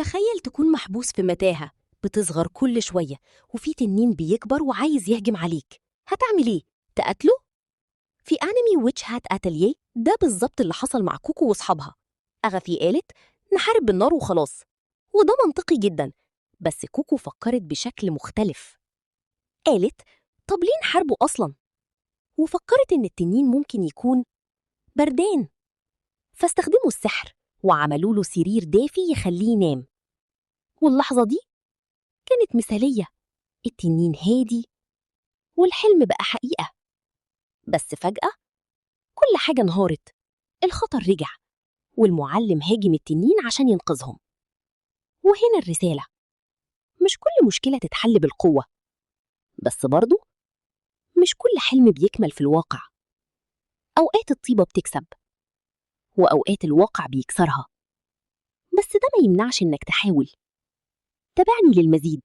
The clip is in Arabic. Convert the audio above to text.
تخيل تكون محبوس في متاهة بتصغر كل شوية، وفي تنين بيكبر وعايز يهجم عليك. هتعمل ايه؟ تقتله؟ في أنمي ويتش هات أتليه ده بالظبط اللي حصل مع كوكو وأصحابها. أغافي قالت نحارب بالنار وخلاص، وده منطقي جدا. بس كوكو فكرت بشكل مختلف. قالت طب ليه نحاربه أصلا؟ وفكرت إن التنين ممكن يكون بردان، فاستخدموا السحر وعملوا له سرير دافي يخليه ينام. واللحظة دي كانت مثالية. التنين هادي والحلم بقى حقيقة. بس فجأة كل حاجة انهارت. الخطر رجع، والمعلم هاجم التنين عشان ينقذهم. وهنا الرسالة: مش كل مشكلة تتحل بالقوة، بس برضو مش كل حلم بيكمل في الواقع. أوقات الطيبة بتكسب، وأوقات الواقع بيكسرها. بس ده ما يمنعش إنك تحاول. تابعني للمزيد.